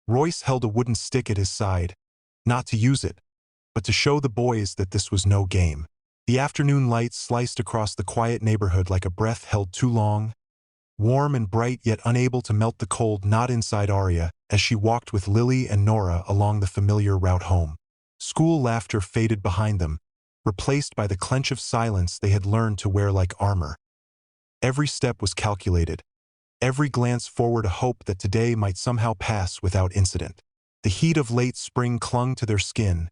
Royce held a wooden stick at his side, not to use it, but to show the boys that this was no game. The afternoon light sliced across the quiet neighborhood like a breath held too long, warm and bright yet unable to melt the cold knot inside Arya as she walked with Lily and Nora along the familiar route home. School laughter faded behind them, replaced by the clench of silence they had learned to wear like armor. Every step was calculated, every glance forward a hope that today might somehow pass without incident. The heat of late spring clung to their skin,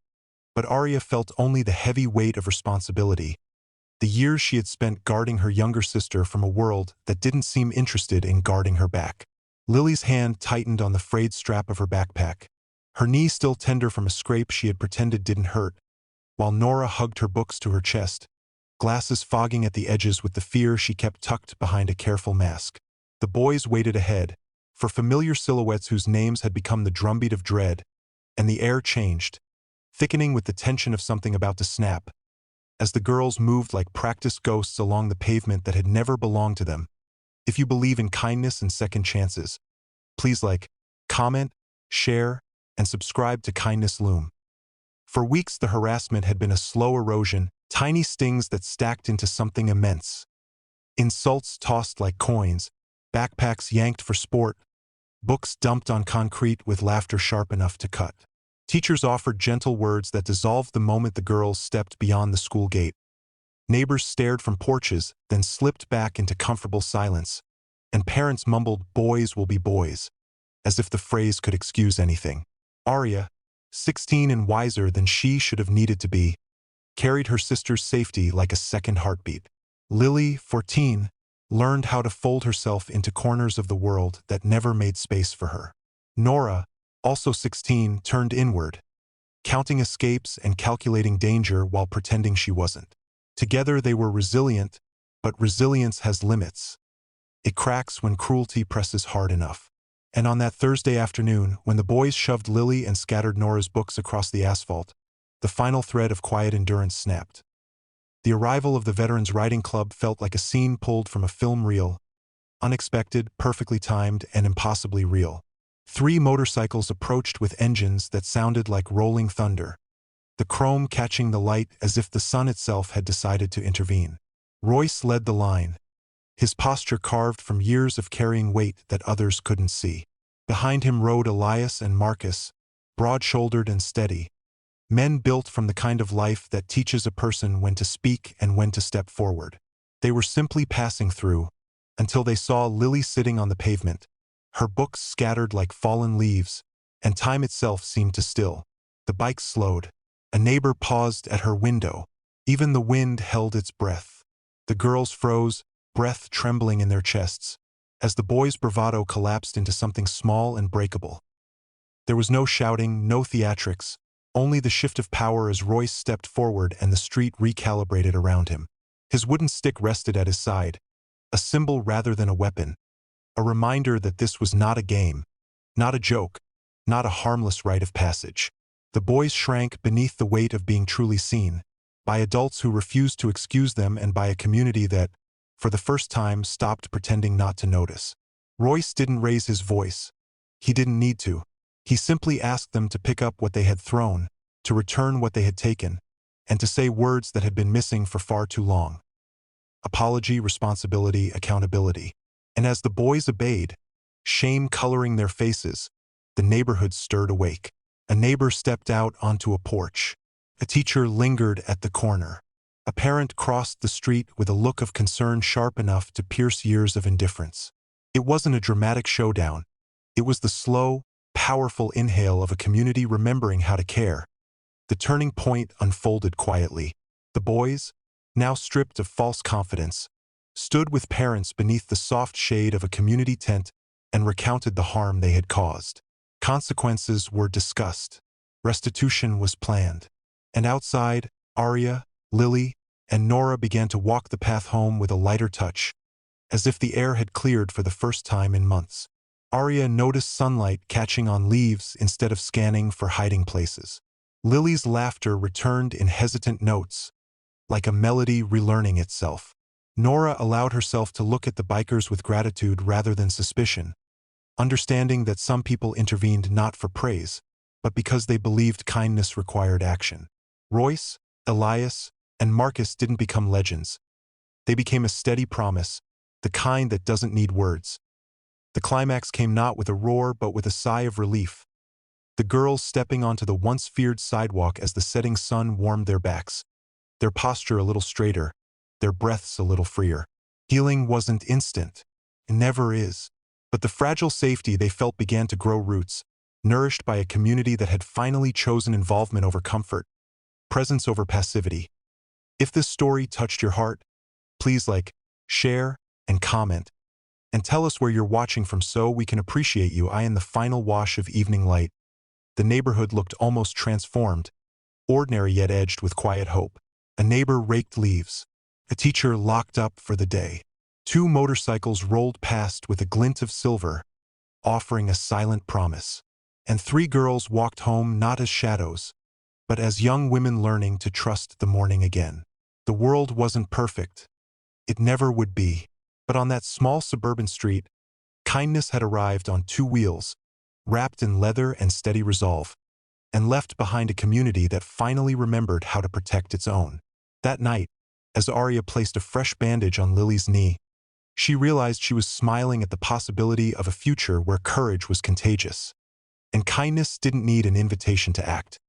but Arya felt only the heavy weight of responsibility. The years she had spent guarding her younger sister from a world that didn't seem interested in guarding her back. Lily's hand tightened on the frayed strap of her backpack, her knee still tender from a scrape she had pretended didn't hurt, while Nora hugged her books to her chest, glasses fogging at the edges with the fear she kept tucked behind a careful mask. The boys waited ahead, for familiar silhouettes whose names had become the drumbeat of dread, and the air changed, thickening with the tension of something about to snap, as the girls moved like practiced ghosts along the pavement that had never belonged to them. If you believe in kindness and second chances, please like, comment, share, and subscribe to Kindness Loom. For weeks the harassment had been a slow erosion, tiny stings that stacked into something immense. Insults tossed like coins, backpacks yanked for sport, books dumped on concrete with laughter sharp enough to cut. Teachers offered gentle words that dissolved the moment the girls stepped beyond the school gate. Neighbors stared from porches, then slipped back into comfortable silence, and parents mumbled, "Boys will be boys," as if the phrase could excuse anything. Arya, 16 and wiser than she should have needed to be, carried her sister's safety like a second heartbeat. Lily, 14, learned how to fold herself into corners of the world that never made space for her. Nora, also 16, turned inward, counting escapes and calculating danger while pretending she wasn't. Together they were resilient, but resilience has limits. It cracks when cruelty presses hard enough. And on that Thursday afternoon, when the boys shoved Lily and scattered Nora's books across the asphalt, the final thread of quiet endurance snapped. The arrival of the Veterans Riding Club felt like a scene pulled from a film reel, unexpected, perfectly timed, and impossibly real. 3 motorcycles approached with engines that sounded like rolling thunder, the chrome catching the light as if the sun itself had decided to intervene. Royce led the line, his posture carved from years of carrying weight that others couldn't see. Behind him rode Elias and Marcus, broad-shouldered and steady, men built from the kind of life that teaches a person when to speak and when to step forward. They were simply passing through, until they saw Lily sitting on the pavement, her books scattered like fallen leaves, and time itself seemed to still. The bike slowed. A neighbor paused at her window. Even the wind held its breath. The girls froze, breath trembling in their chests, as the boys' bravado collapsed into something small and breakable. There was no shouting, no theatrics, only the shift of power as Royce stepped forward and the street recalibrated around him. His wooden stick rested at his side, a symbol rather than a weapon, a reminder that this was not a game, not a joke, not a harmless rite of passage. The boys shrank beneath the weight of being truly seen, by adults who refused to excuse them and by a community that, for the first time, stopped pretending not to notice. Royce didn't raise his voice. He didn't need to. He simply asked them to pick up what they had thrown, to return what they had taken, and to say words that had been missing for far too long. Apology, responsibility, accountability. And as the boys obeyed, shame coloring their faces, the neighborhood stirred awake. A neighbor stepped out onto a porch. A teacher lingered at the corner. A parent crossed the street with a look of concern sharp enough to pierce years of indifference. It wasn't a dramatic showdown. It was the slow, powerful inhale of a community remembering how to care. The turning point unfolded quietly. The boys, now stripped of false confidence, stood with parents beneath the soft shade of a community tent and recounted the harm they had caused. Consequences were discussed. Restitution was planned. And outside, Arya, Lily, and Nora began to walk the path home with a lighter touch, as if the air had cleared for the first time in months. Arya noticed sunlight catching on leaves instead of scanning for hiding places. Lily's laughter returned in hesitant notes, like a melody relearning itself. Nora allowed herself to look at the bikers with gratitude rather than suspicion, understanding that some people intervened not for praise, but because they believed kindness required action. Royce, Elias, and Marcus didn't become legends. They became a steady promise, the kind that doesn't need words. The climax came not with a roar but with a sigh of relief. The girls stepping onto the once feared sidewalk as the setting sun warmed their backs, their posture a little straighter, their breaths a little freer. Healing wasn't instant. It never is. But the fragile safety they felt began to grow roots, nourished by a community that had finally chosen involvement over comfort, presence over passivity. If this story touched your heart, please like, share, and comment. And tell us where you're watching from so we can appreciate you. In the final wash of evening light, the neighborhood looked almost transformed, ordinary yet edged with quiet hope. A neighbor raked leaves. A teacher locked up for the day. Two motorcycles rolled past with a glint of silver, offering a silent promise. And three girls walked home not as shadows, but as young women learning to trust the morning again. The world wasn't perfect. It never would be. But on that small suburban street, kindness had arrived on two wheels, wrapped in leather and steady resolve, and left behind a community that finally remembered how to protect its own. That night, as Arya placed a fresh bandage on Lily's knee, she realized she was smiling at the possibility of a future where courage was contagious. And kindness didn't need an invitation to act.